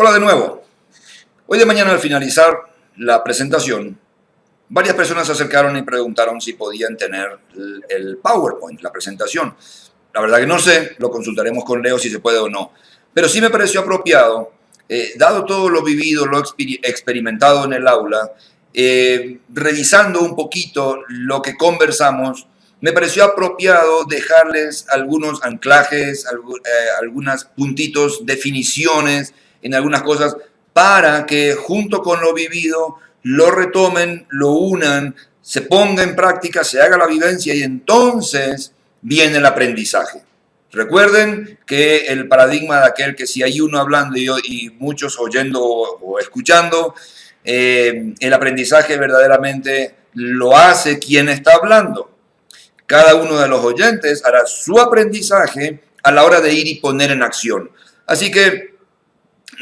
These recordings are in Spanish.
Hola de nuevo. Hoy de mañana al finalizar la presentación, varias personas se acercaron y preguntaron si podían tener el PowerPoint, la presentación. La verdad que no sé, lo consultaremos con Leo si se puede o no. Pero sí me pareció apropiado, dado todo lo vivido, lo experimentado en el aula, revisando un poquito lo que conversamos, me pareció apropiado dejarles algunos anclajes, algunos puntitos, definiciones en algunas cosas, para que junto con lo vivido lo retomen, lo unan, se ponga en práctica, se haga la vivencia y entonces viene el aprendizaje. Recuerden que el paradigma de aquel que si hay uno hablando y muchos oyendo o escuchando, el aprendizaje verdaderamente lo hace quien está hablando. Cada uno de los oyentes hará su aprendizaje a la hora de ir y poner en acción. Así que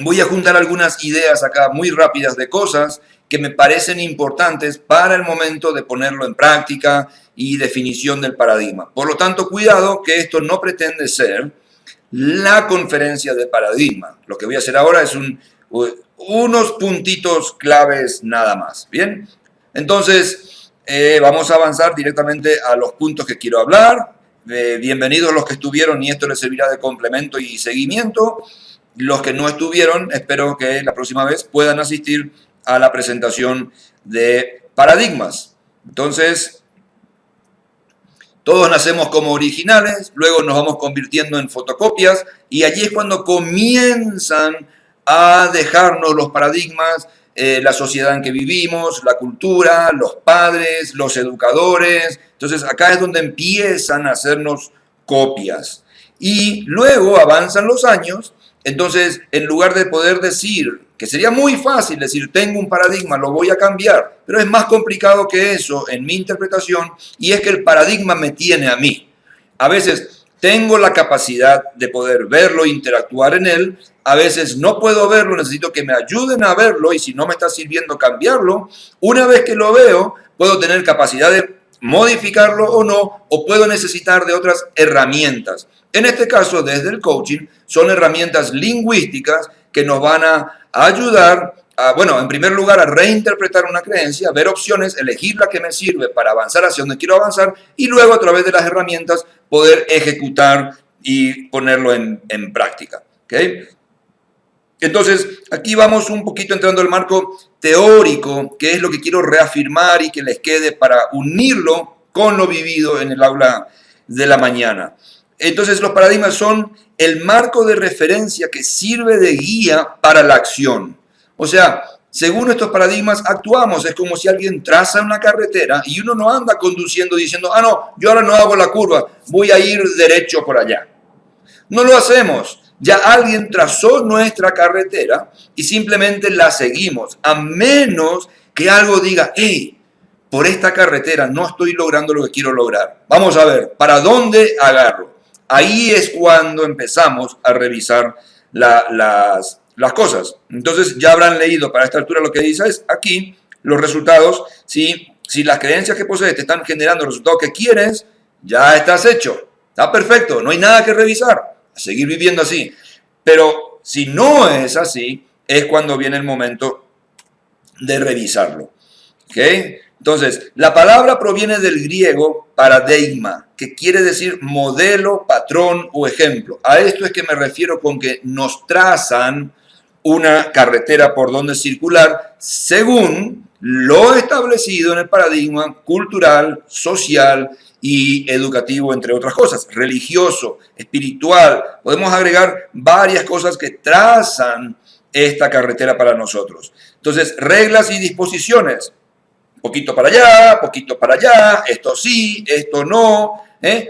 voy a juntar algunas ideas acá muy rápidas de cosas que me parecen importantes para el momento de ponerlo en práctica y definición del paradigma. Por lo tanto, cuidado que esto no pretende ser la conferencia de paradigma. Lo que voy a hacer ahora es unos puntitos claves nada más. Bien, entonces vamos a avanzar directamente a los puntos que quiero hablar. Bienvenidos los que estuvieron y esto les servirá de complemento y seguimiento. Los que no estuvieron, espero que la próxima vez puedan asistir a la presentación de paradigmas. Entonces, todos nacemos como originales, luego nos vamos convirtiendo en fotocopias y allí es cuando comienzan a dejarnos los paradigmas, la sociedad en que vivimos, la cultura, los padres, los educadores. Entonces, acá es donde empiezan a hacernos copias. Y luego avanzan los años. Entonces, en lugar de poder decir, que sería muy fácil decir, tengo un paradigma, lo voy a cambiar, pero es más complicado que eso en mi interpretación, y es que el paradigma me tiene a mí. A veces tengo la capacidad de poder verlo, interactuar en él, a veces no puedo verlo, necesito que me ayuden a verlo, y si no me está sirviendo cambiarlo, una vez que lo veo, puedo tener capacidad de modificarlo o no, o puedo necesitar de otras herramientas. En este caso, desde el coaching, son herramientas lingüísticas que nos van a ayudar a, bueno, en primer lugar, a reinterpretar una creencia, ver opciones, elegir la que me sirve para avanzar hacia donde quiero avanzar y luego a través de las herramientas poder ejecutar y ponerlo en práctica. ¿Okay? Entonces, aquí vamos un poquito entrando al marco teórico, que es lo que quiero reafirmar y que les quede para unirlo con lo vivido en el aula de la mañana. Entonces, los paradigmas son el marco de referencia que sirve de guía para la acción. O sea, según estos paradigmas actuamos, es como si alguien traza una carretera y uno no anda conduciendo diciendo, ah, no, yo ahora no hago la curva, voy a ir derecho por allá. No lo hacemos. Ya alguien trazó nuestra carretera y simplemente la seguimos, a menos que algo diga, hey, por esta carretera no estoy logrando lo que quiero lograr. Vamos a ver, ¿para dónde agarro? Ahí es cuando empezamos a revisar las cosas. Entonces ya habrán leído para esta altura lo que dice es aquí los resultados. Si las creencias que posees te están generando el resultado que quieres, ya estás hecho. Está perfecto, no hay nada que revisar. A seguir viviendo así. Pero si no es así, es cuando viene el momento de revisarlo. ¿Ok? Entonces, la palabra proviene del griego paradigma, que quiere decir modelo, patrón o ejemplo. A esto es que me refiero con que nos trazan una carretera por donde circular según lo establecido en el paradigma cultural, social y educativo, entre otras cosas, religioso, espiritual. Podemos agregar varias cosas que trazan esta carretera para nosotros. Entonces, reglas y disposiciones. Poquito para allá, esto sí, esto no.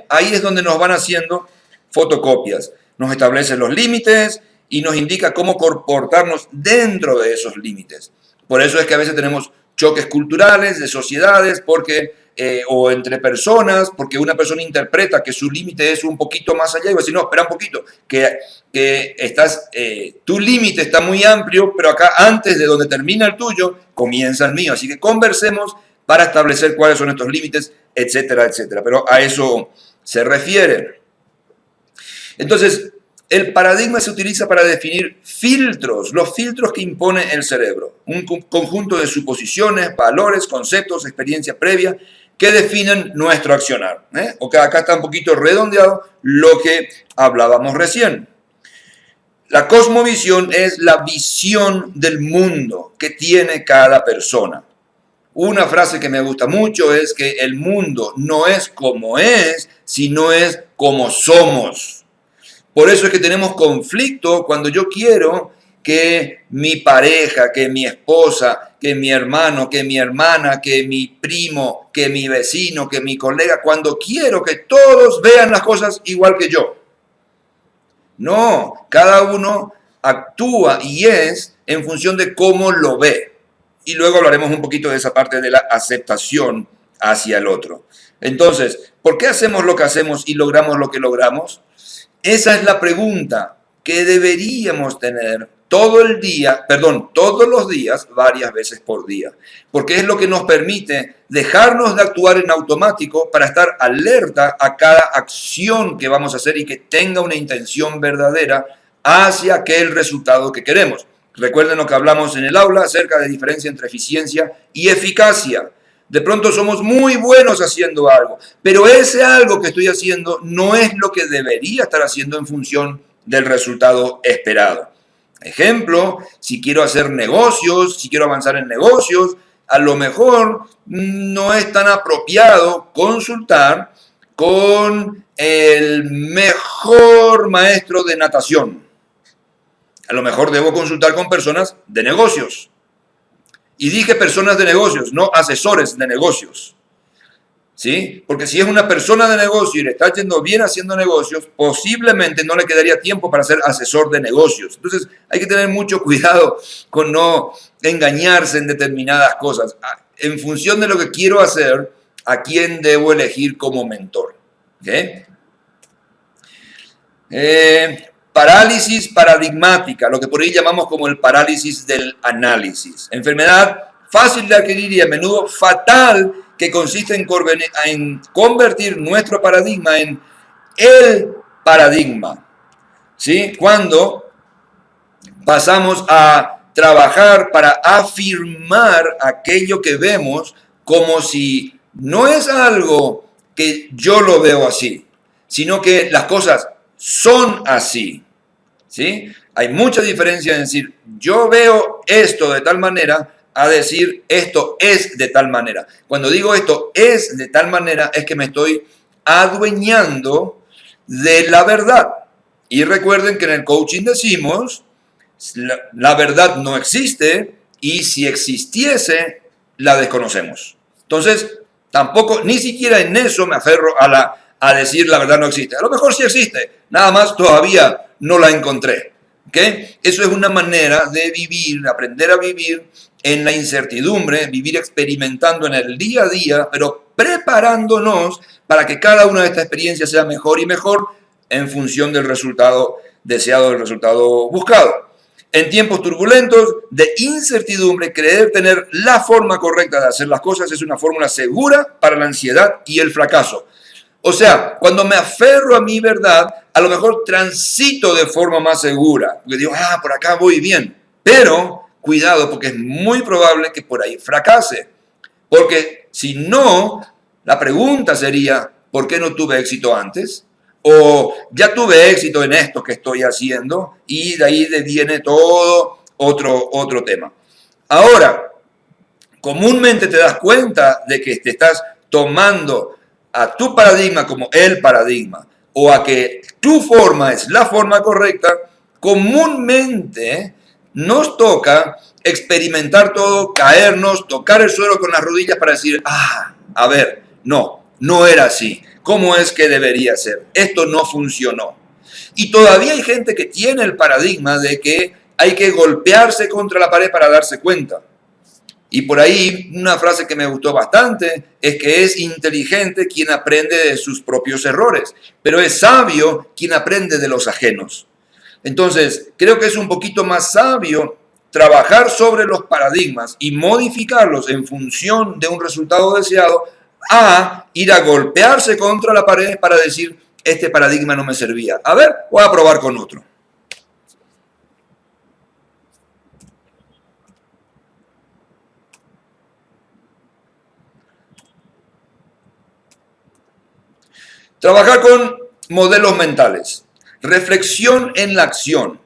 Ahí es donde nos van haciendo fotocopias. Nos establecen los límites y nos indica cómo comportarnos dentro de esos límites. Por eso es que a veces tenemos choques culturales, de sociedades, o entre personas, porque una persona interpreta que su límite es un poquito más allá y va a decir, no, espera un poquito, tu límite está muy amplio, pero acá antes de donde termina el tuyo, comienza el mío. Así que conversemos para establecer cuáles son estos límites, etcétera, etcétera. Pero a eso se refiere. Entonces, El paradigma se utiliza para definir filtros, los filtros que impone el cerebro, un conjunto de suposiciones, valores, conceptos, experiencia previa que definen nuestro accionar. Acá está un poquito redondeado lo que hablábamos recién. La cosmovisión es la visión del mundo que tiene cada persona. Una frase que me gusta mucho es que el mundo no es como es, sino es como somos. Por eso es que tenemos conflicto cuando yo quiero que mi pareja, que mi esposa, que mi hermano, que mi hermana, que mi primo, que mi vecino, que mi colega, cuando quiero que todos vean las cosas igual que yo. No, cada uno actúa y es en función de cómo lo ve. Y luego hablaremos un poquito de esa parte de la aceptación hacia el otro. Entonces, ¿por qué hacemos lo que hacemos y logramos lo que logramos? Esa es la pregunta que deberíamos tener todos los días, varias veces por día. Porque es lo que nos permite dejarnos de actuar en automático para estar alerta a cada acción que vamos a hacer y que tenga una intención verdadera hacia aquel resultado que queremos. Recuerden lo que hablamos en el aula acerca de la diferencia entre eficiencia y eficacia. De pronto somos muy buenos haciendo algo, pero ese algo que estoy haciendo no es lo que debería estar haciendo en función del resultado esperado. Ejemplo, si quiero hacer negocios, si quiero avanzar en negocios, a lo mejor no es tan apropiado consultar con el mejor maestro de natación. A lo mejor debo consultar con personas de negocios. Y dije personas de negocios, no asesores de negocios. ¿Sí? Porque si es una persona de negocio y le está yendo bien haciendo negocios, posiblemente no le quedaría tiempo para ser asesor de negocios. Entonces hay que tener mucho cuidado con no engañarse en determinadas cosas. En función de lo que quiero hacer, a quién debo elegir como mentor. ¿Okay? Parálisis paradigmática, lo que por ahí llamamos como el parálisis del análisis. Enfermedad fácil de adquirir y a menudo fatal que consiste en convertir nuestro paradigma en el paradigma. ¿Sí? Cuando pasamos a trabajar para afirmar aquello que vemos como si no es algo que yo lo veo así, sino que las cosas son así. ¿Sí? Hay mucha diferencia en decir, yo veo esto de tal manera, a decir, esto es de tal manera. Cuando digo esto es de tal manera, es que me estoy adueñando de la verdad. Y recuerden que en el coaching decimos, la verdad no existe y si existiese, la desconocemos. Entonces, tampoco, ni siquiera en eso me aferro a decir la verdad no existe. A lo mejor sí existe, nada más todavía no la encontré. ¿Okay? Eso es una manera de vivir, aprender a vivir en la incertidumbre, vivir experimentando en el día a día, pero preparándonos para que cada una de estas experiencias sea mejor y mejor en función del resultado deseado, del resultado buscado. En tiempos turbulentos de incertidumbre, creer tener la forma correcta de hacer las cosas es una fórmula segura para la ansiedad y el fracaso. O sea, cuando me aferro a mi verdad, a lo mejor transito de forma más segura. Porque digo, por acá voy bien. Pero, cuidado, porque es muy probable que por ahí fracase. Porque si no, la pregunta sería, ¿por qué no tuve éxito antes? O ya tuve éxito en esto que estoy haciendo y de ahí viene todo otro tema. Ahora, comúnmente te das cuenta de que te estás tomando a tu paradigma como el paradigma o a que tu forma es la forma correcta, comúnmente nos toca experimentar todo, caernos, tocar el suelo con las rodillas para decir, a ver, no era así. ¿Cómo es que debería ser? Esto no funcionó. Y todavía hay gente que tiene el paradigma de que hay que golpearse contra la pared para darse cuenta. Y por ahí una frase que me gustó bastante es que es inteligente quien aprende de sus propios errores, pero es sabio quien aprende de los ajenos. Entonces, creo que es un poquito más sabio trabajar sobre los paradigmas y modificarlos en función de un resultado deseado a ir a golpearse contra la pared para decir, este paradigma no me servía. A ver, voy a probar con otro. Trabajar con modelos mentales. Reflexión en la acción.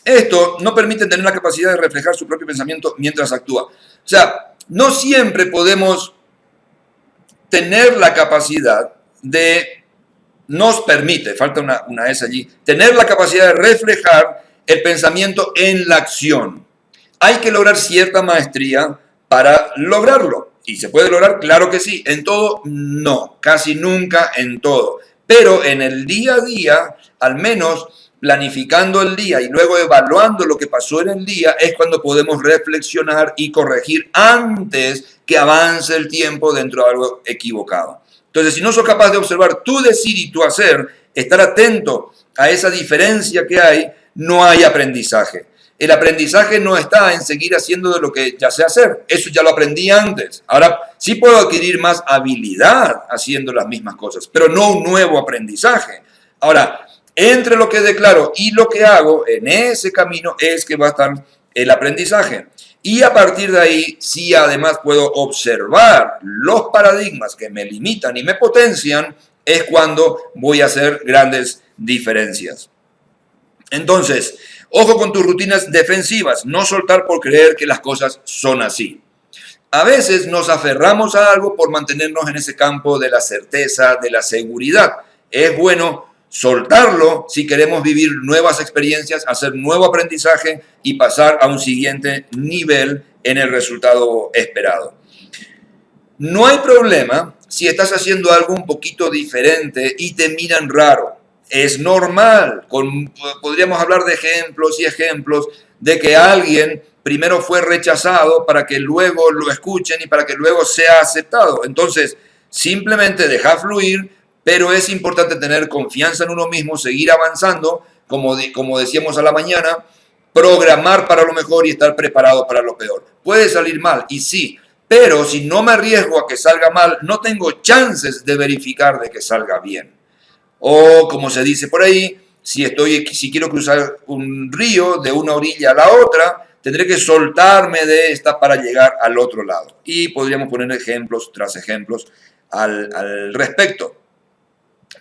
Esto no permite tener la capacidad de reflejar su propio pensamiento mientras actúa. O sea, no siempre podemos tener la capacidad nos permite, falta una S allí, tener la capacidad de reflejar el pensamiento en la acción. Hay que lograr cierta maestría para lograrlo. ¿Y se puede lograr? Claro que sí. En todo, no. Casi nunca en todo. Pero en el día a día, al menos planificando el día y luego evaluando lo que pasó en el día, es cuando podemos reflexionar y corregir antes que avance el tiempo dentro de algo equivocado. Entonces, si no sos capaz de observar tu decir y tu hacer, estar atento a esa diferencia que hay, no hay aprendizaje. El aprendizaje no está en seguir haciendo de lo que ya sé hacer. Eso ya lo aprendí antes. Ahora sí puedo adquirir más habilidad haciendo las mismas cosas, pero no un nuevo aprendizaje. Ahora, entre lo que declaro y lo que hago, en ese camino es que va a estar el aprendizaje. Y a partir de ahí, sí además puedo observar los paradigmas que me limitan y me potencian, es cuando voy a hacer grandes diferencias. Entonces, ojo con tus rutinas defensivas, no soltar por creer que las cosas son así. A veces nos aferramos a algo por mantenernos en ese campo de la certeza, de la seguridad. Es bueno soltarlo si queremos vivir nuevas experiencias, hacer nuevo aprendizaje y pasar a un siguiente nivel en el resultado esperado. No hay problema si estás haciendo algo un poquito diferente y te miran raro. Es normal. Podríamos hablar de ejemplos y ejemplos de que alguien primero fue rechazado para que luego lo escuchen y para que luego sea aceptado. Entonces, simplemente deja fluir, pero es importante tener confianza en uno mismo, seguir avanzando, como decíamos a la mañana, programar para lo mejor y estar preparado para lo peor. Puede salir mal, y sí, pero si no me arriesgo a que salga mal, no tengo chances de verificar de que salga bien. O, como se dice por ahí, si quiero cruzar un río de una orilla a la otra, tendré que soltarme de esta para llegar al otro lado. Y podríamos poner ejemplos tras ejemplos al respecto.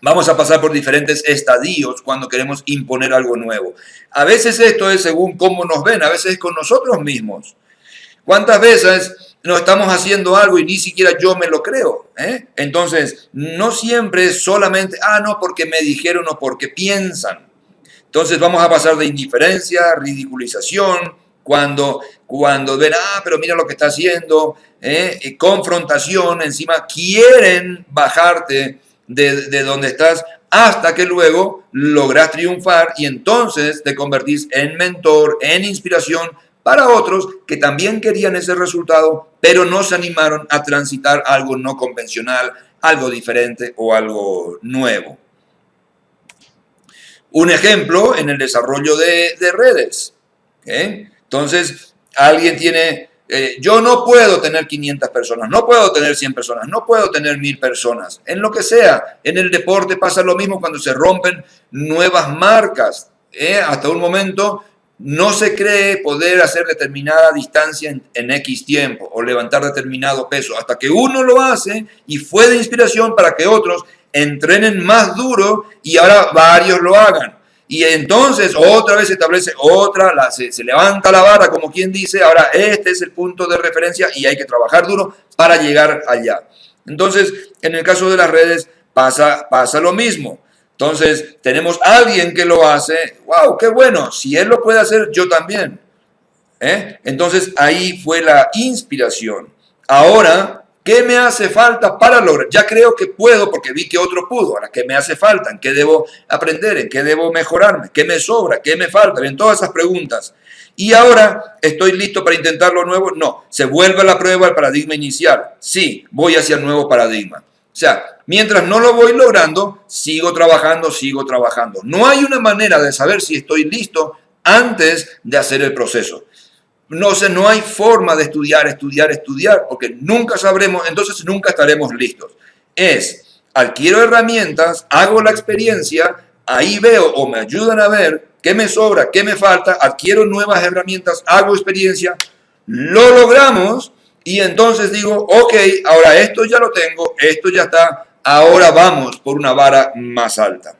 Vamos a pasar por diferentes estadios cuando queremos imponer algo nuevo. A veces esto es según cómo nos ven, a veces es con nosotros mismos. ¿Cuántas veces no estamos haciendo algo y ni siquiera yo me lo creo? Entonces, no siempre es solamente, no, porque me dijeron o porque piensan. Entonces vamos a pasar de indiferencia, ridiculización, cuando ven, pero mira lo que está haciendo, confrontación, encima quieren bajarte de donde estás hasta que luego logras triunfar y entonces te convertís en mentor, en inspiración para otros que también querían ese resultado, pero no se animaron a transitar algo no convencional, algo diferente o algo nuevo. Un ejemplo en el desarrollo de redes. Entonces, alguien tiene, yo no puedo tener 500 personas, no puedo tener 100 personas, no puedo tener 1000 personas, en lo que sea. En el deporte pasa lo mismo cuando se rompen nuevas marcas. Hasta un momento no se cree poder hacer determinada distancia en X tiempo o levantar determinado peso, hasta que uno lo hace y fue de inspiración para que otros entrenen más duro y ahora varios lo hagan. Y entonces otra vez se establece se levanta la vara, como quien dice, ahora este es el punto de referencia y hay que trabajar duro para llegar allá. Entonces, en el caso de las redes pasa lo mismo. Entonces, tenemos a alguien que lo hace, wow, qué bueno, si él lo puede hacer, yo también. Entonces, ahí fue la inspiración. Ahora, ¿qué me hace falta para lograr? Ya creo que puedo porque vi que otro pudo. Ahora, ¿qué me hace falta? ¿En qué debo aprender? ¿En qué debo mejorarme? ¿Qué me sobra? ¿Qué me falta? Bien, todas esas preguntas. Y ahora, ¿estoy listo para intentar lo nuevo? No. ¿Se vuelve a la prueba el paradigma inicial? Sí, voy hacia el nuevo paradigma. O sea, mientras no lo voy logrando, sigo trabajando. No hay una manera de saber si estoy listo antes de hacer el proceso. No hay forma de estudiar, porque nunca sabremos, entonces nunca estaremos listos. Es adquiero herramientas, hago la experiencia, ahí veo o me ayudan a ver qué me sobra, qué me falta, adquiero nuevas herramientas, hago experiencia, lo logramos y entonces digo, ok, ahora esto ya lo tengo, esto ya está, ahora vamos por una vara más alta.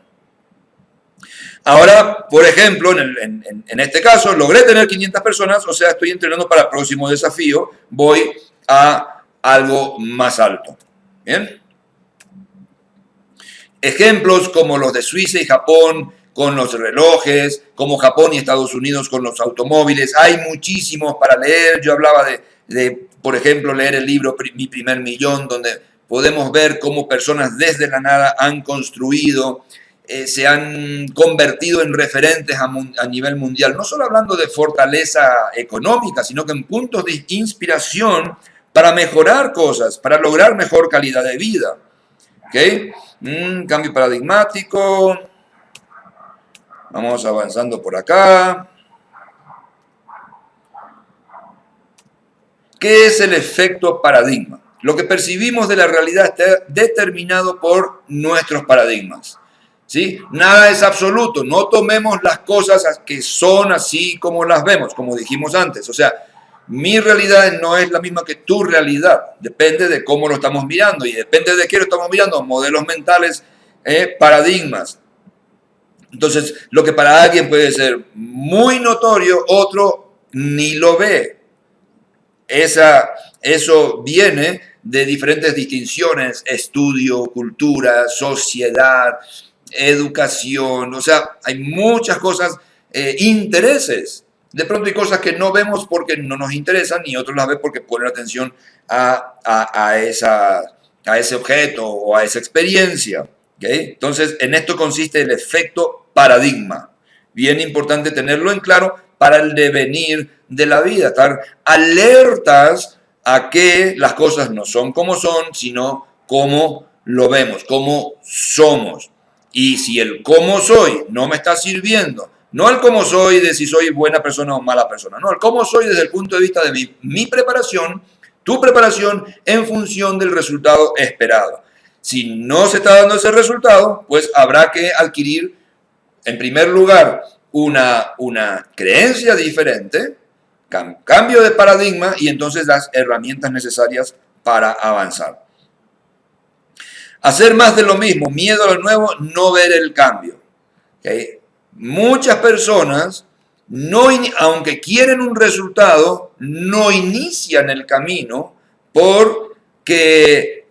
Ahora, por ejemplo, en este caso, logré tener 500 personas, o sea, estoy entrenando para el próximo desafío, voy a algo más alto. ¿Bien? Ejemplos como los de Suiza y Japón con los relojes, como Japón y Estados Unidos con los automóviles. Hay muchísimos para leer. Yo hablaba por ejemplo, leer el libro Mi Primer Millón, donde podemos ver cómo personas desde la nada han construido, se han convertido en referentes a nivel mundial. No solo hablando de fortaleza económica, sino que en puntos de inspiración para mejorar cosas, para lograr mejor calidad de vida. ¿Ok? Cambio paradigmático. Vamos avanzando por acá. ¿Qué es el efecto paradigma? Lo que percibimos de la realidad está determinado por nuestros paradigmas. ¿Sí? Nada es absoluto. No tomemos las cosas que son así como las vemos, como dijimos antes. O sea, mi realidad no es la misma que tu realidad. Depende de cómo lo estamos mirando y depende de qué lo estamos mirando. Modelos mentales, paradigmas. Entonces, lo que para alguien puede ser muy notorio, otro ni lo ve. Eso viene de diferentes distinciones: estudio, cultura, sociedad, educación. O sea, hay muchas cosas, intereses. De pronto hay cosas que no vemos porque no nos interesan y otros las ven porque ponen atención a ese objeto o a esa experiencia. ¿Okay? Entonces, en esto consiste el efecto paradigma. Bien importante tenerlo en claro para el devenir de la vida, estar alertas a que las cosas no son como son, sino como lo vemos, como somos. Y si el cómo soy no me está sirviendo, no el cómo soy de si soy buena persona o mala persona, no, el cómo soy desde el punto de vista de mi preparación, tu preparación en función del resultado esperado. Si no se está dando ese resultado, pues habrá que adquirir, en primer lugar, una creencia diferente, cambio de paradigma y entonces las herramientas necesarias para avanzar. Hacer más de lo mismo, miedo a lo nuevo, no ver el cambio. ¿Okay? Muchas personas, aunque quieren un resultado, no inician el camino porque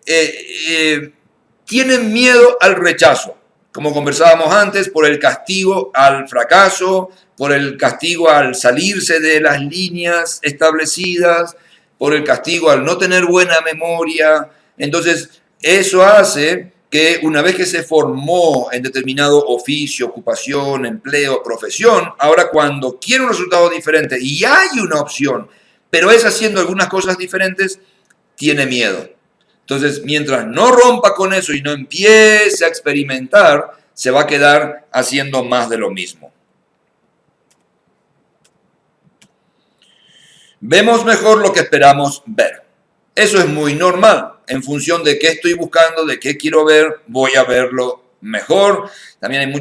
tienen miedo al rechazo. Como conversábamos antes, por el castigo al fracaso, por el castigo al salirse de las líneas establecidas, por el castigo al no tener buena memoria. Entonces, eso hace que una vez que se formó en determinado oficio, ocupación, empleo, profesión, ahora cuando quiere un resultado diferente y hay una opción, pero es haciendo algunas cosas diferentes, tiene miedo. Entonces, mientras no rompa con eso y no empiece a experimentar, se va a quedar haciendo más de lo mismo. Vemos mejor lo que esperamos ver. Eso es muy normal. En función de qué estoy buscando, de qué quiero ver, voy a verlo mejor. También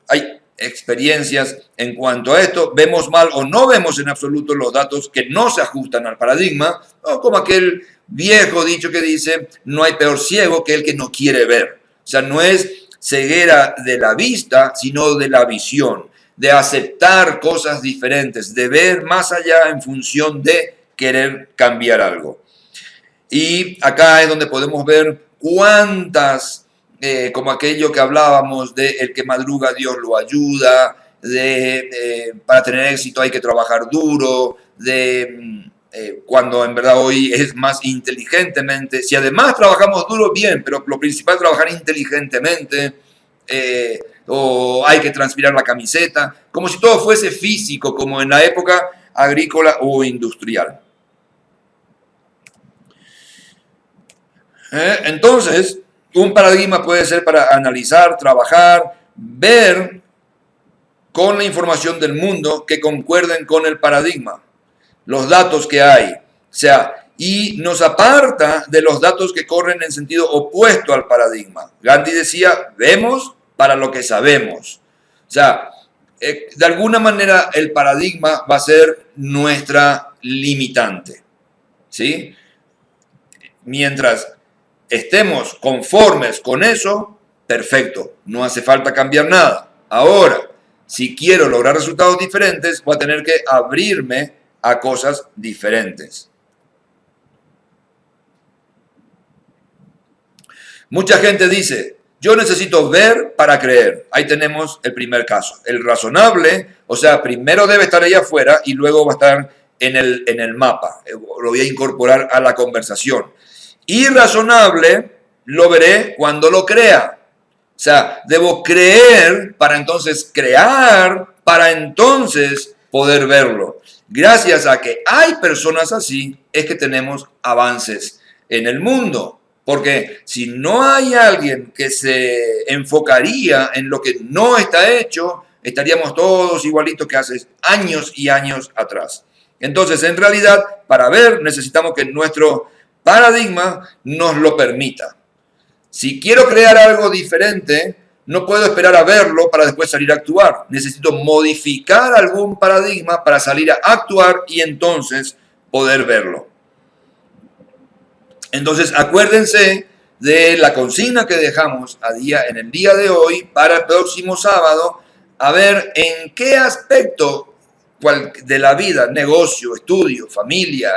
hay experiencias en cuanto a esto. Vemos mal o no vemos en absoluto los datos que no se ajustan al paradigma, o como aquel viejo dicho que dice, no hay peor ciego que el que no quiere ver. O sea, no es ceguera de la vista, sino de la visión, de aceptar cosas diferentes, de ver más allá en función de querer cambiar algo. Y acá es donde podemos ver cuántas, como aquello que hablábamos de el que madruga Dios lo ayuda, para tener éxito hay que trabajar duro, cuando en verdad hoy es más inteligentemente. Si además trabajamos duro, bien, pero lo principal es trabajar inteligentemente, o hay que transpirar la camiseta, como si todo fuese físico, como en la época agrícola o industrial. Entonces, un paradigma puede ser para analizar, trabajar, ver con la información del mundo que concuerden con el paradigma, los datos que hay. O sea, y nos aparta de los datos que corren en sentido opuesto al paradigma. Gandhi decía, vemos para lo que sabemos. O sea, de alguna manera el paradigma va a ser nuestra limitante, ¿sí? Mientras estemos conformes con eso, perfecto, no hace falta cambiar nada. Ahora, si quiero lograr resultados diferentes, voy a tener que abrirme a cosas diferentes. Mucha gente dice, yo necesito ver para creer. Ahí tenemos el primer caso. El razonable, o sea, primero debe estar ahí afuera y luego va a estar en el mapa. Lo voy a incorporar a la conversación. Irrazonable, lo veré cuando lo crea. O sea, debo creer para entonces crear, para entonces poder verlo. Gracias a que hay personas así, es que tenemos avances en el mundo. Porque si no hay alguien que se enfocaría en lo que no está hecho, estaríamos todos igualitos que hace años y años atrás. Entonces, en realidad, para ver, necesitamos que nuestro paradigma nos lo permita. Si quiero crear algo diferente, no puedo esperar a verlo para después salir a actuar. Necesito modificar algún paradigma para salir a actuar y entonces poder verlo. Entonces, acuérdense de la consigna que dejamos en el día de hoy para el próximo sábado, a ver en qué aspecto de la vida, negocio, estudio, familia,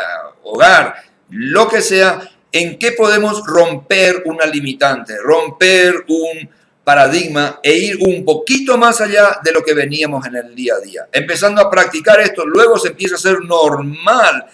hogar, lo que sea, en qué podemos romper una limitante, romper un paradigma e ir un poquito más allá de lo que veníamos en el día a día. Empezando a practicar esto, luego se empieza a ser normal.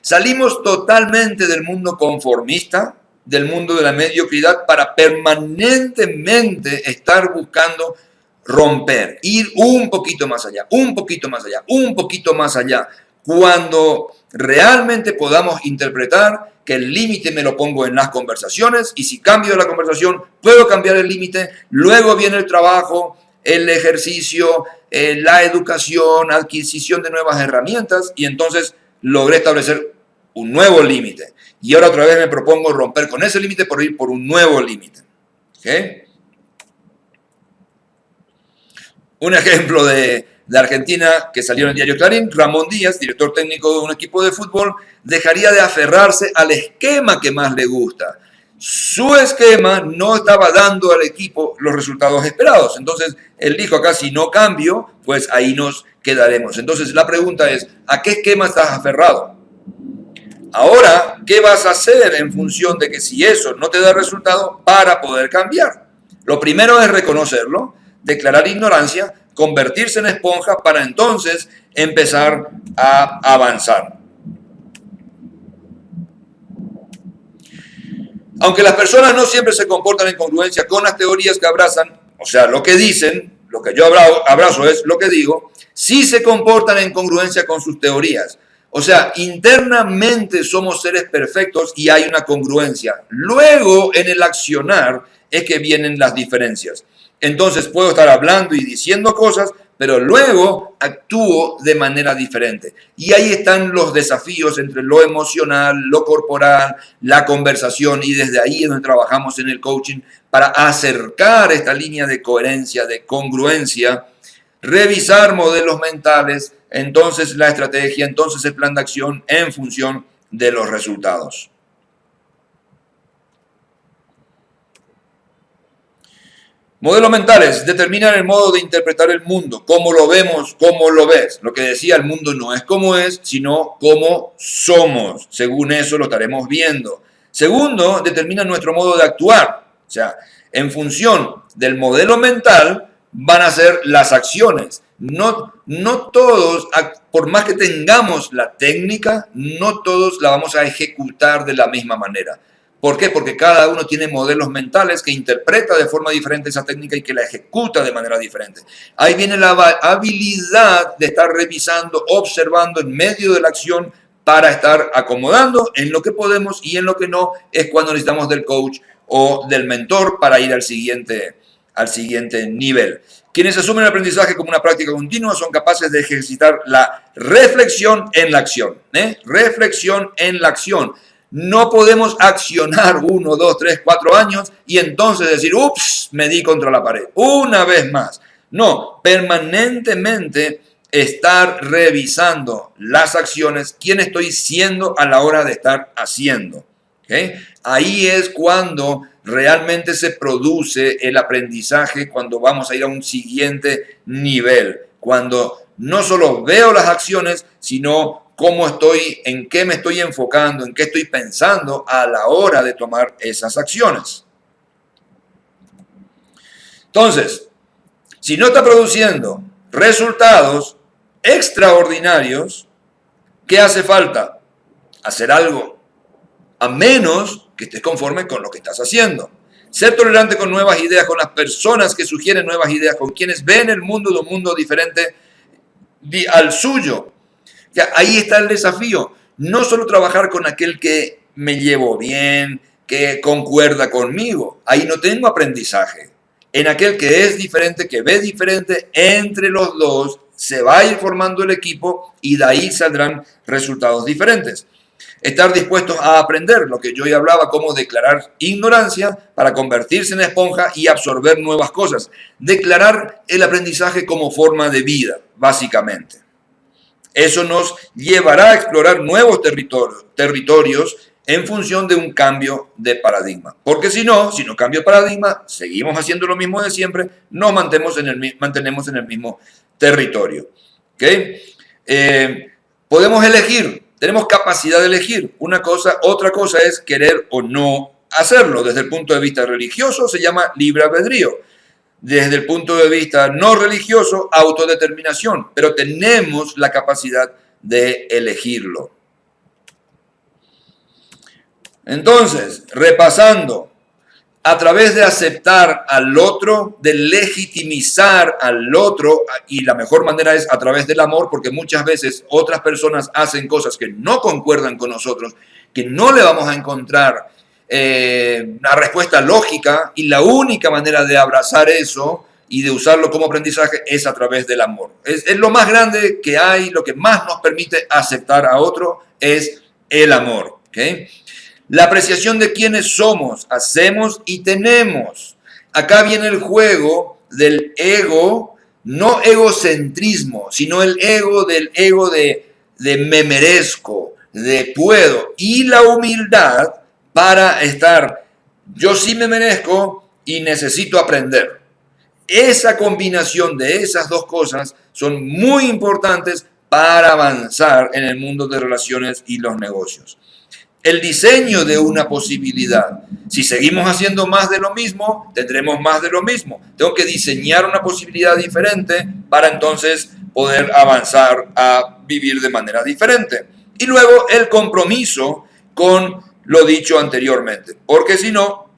Salimos totalmente del mundo conformista, del mundo de la mediocridad, para permanentemente estar buscando romper, ir un poquito más allá, un poquito más allá, un poquito más allá. Cuando realmente podamos interpretar que el límite me lo pongo en las conversaciones y si cambio la conversación, puedo cambiar el límite, luego viene el trabajo, el ejercicio, la educación, adquisición de nuevas herramientas y entonces logré establecer un nuevo límite. Y ahora otra vez me propongo romper con ese límite por ir por un nuevo límite. ¿Okay? Un ejemplo de Argentina que salió en el diario Clarín, Ramón Díaz, director técnico de un equipo de fútbol, dejaría de aferrarse al esquema que más le gusta. Su esquema no estaba dando al equipo los resultados esperados. Entonces, él dijo acá, si no cambio, pues ahí nos quedaremos. Entonces, la pregunta es, ¿a qué esquema estás aferrado? Ahora, ¿qué vas a hacer en función de que si eso no te da resultado para poder cambiar? Lo primero es reconocerlo, declarar ignorancia, convertirse en esponja para entonces empezar a avanzar. Aunque las personas no siempre se comportan en congruencia con las teorías que abrazan, o sea, lo que dicen, lo que yo abrazo es lo que digo, sí se comportan en congruencia con sus teorías. O sea, internamente somos seres perfectos y hay una congruencia. Luego, en el accionar, es que vienen las diferencias. Entonces, puedo estar hablando y diciendo cosas, pero luego actúo de manera diferente. Y ahí están los desafíos entre lo emocional, lo corporal, la conversación, y desde ahí es donde trabajamos en el coaching para acercar esta línea de coherencia, de congruencia, revisar modelos mentales, entonces la estrategia, entonces el plan de acción en función de los resultados. Modelos mentales determinan el modo de interpretar el mundo, cómo lo vemos, cómo lo ves. Lo que decía, el mundo no es como es, sino cómo somos. Según eso lo estaremos viendo. Segundo, determina nuestro modo de actuar. O sea, en función del modelo mental van a ser las acciones. No todos, por más que tengamos la técnica, no todos la vamos a ejecutar de la misma manera. ¿Por qué? Porque cada uno tiene modelos mentales que interpreta de forma diferente esa técnica y que la ejecuta de manera diferente. Ahí viene la habilidad de estar revisando, observando en medio de la acción para estar acomodando en lo que podemos y en lo que no, es cuando necesitamos del coach o del mentor para ir al siguiente nivel. Quienes asumen el aprendizaje como una práctica continua son capaces de ejercitar la reflexión en la acción. Reflexión en la acción. No podemos accionar 1, 2, 3, 4 años y entonces decir, ups, me di contra la pared. Una vez más. No, permanentemente estar revisando las acciones, quién estoy siendo a la hora de estar haciendo. ¿Okay? Ahí es cuando realmente se produce el aprendizaje, cuando vamos a ir a un siguiente nivel, cuando no solo veo las acciones, sino cómo estoy, en qué me estoy enfocando, en qué estoy pensando a la hora de tomar esas acciones. Entonces, si no está produciendo resultados extraordinarios, ¿qué hace falta? Hacer algo, a menos que estés conforme con lo que estás haciendo. Ser tolerante con nuevas ideas, con las personas que sugieren nuevas ideas, con quienes ven el mundo de un mundo diferente al suyo. Ahí está el desafío. No solo trabajar con aquel que me llevo bien, que concuerda conmigo. Ahí no tengo aprendizaje. En aquel que es diferente, que ve diferente, entre los dos se va a ir formando el equipo y de ahí saldrán resultados diferentes. Estar dispuestos a aprender, lo que yo ya hablaba, como declarar ignorancia para convertirse en esponja y absorber nuevas cosas. Declarar el aprendizaje como forma de vida, básicamente. Eso nos llevará a explorar nuevos territorios en función de un cambio de paradigma. Porque si no cambio de paradigma, seguimos haciendo lo mismo de siempre, nos mantenemos en el mismo territorio. ¿Okay? Podemos elegir, tenemos capacidad de elegir. Otra cosa es querer o no hacerlo. Desde el punto de vista religioso se llama libre albedrío. Desde el punto de vista no religioso, autodeterminación, pero tenemos la capacidad de elegirlo. Entonces, repasando, a través de aceptar al otro, de legitimizar al otro, y la mejor manera es a través del amor, porque muchas veces otras personas hacen cosas que no concuerdan con nosotros, que no le vamos a encontrar una respuesta lógica, y la única manera de abrazar eso y de usarlo como aprendizaje es a través del amor. Es lo más grande que hay, lo que más nos permite aceptar a otro es el amor. ¿Okay? La apreciación de quiénes somos, hacemos y tenemos. Acá viene el juego del ego, no egocentrismo, sino el ego de me merezco, de puedo, y la humildad para estar, yo sí me merezco y necesito aprender. Esa combinación de esas dos cosas son muy importantes para avanzar en el mundo de relaciones y los negocios. El diseño de una posibilidad. Si seguimos haciendo más de lo mismo, tendremos más de lo mismo. Tengo que diseñar una posibilidad diferente para entonces poder avanzar a vivir de manera diferente. Y luego el compromiso con lo dicho anteriormente. Porque si no,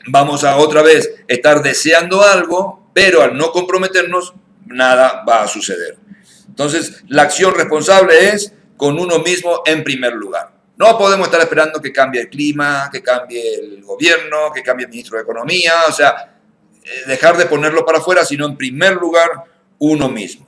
vamos a otra vez estar deseando algo, pero al no comprometernos, nada va a suceder. Entonces, la acción responsable es con uno mismo en primer lugar. No podemos estar esperando que cambie el clima, que cambie el gobierno, que cambie el ministro de Economía, o sea, dejar de ponerlo para afuera, sino en primer lugar uno mismo.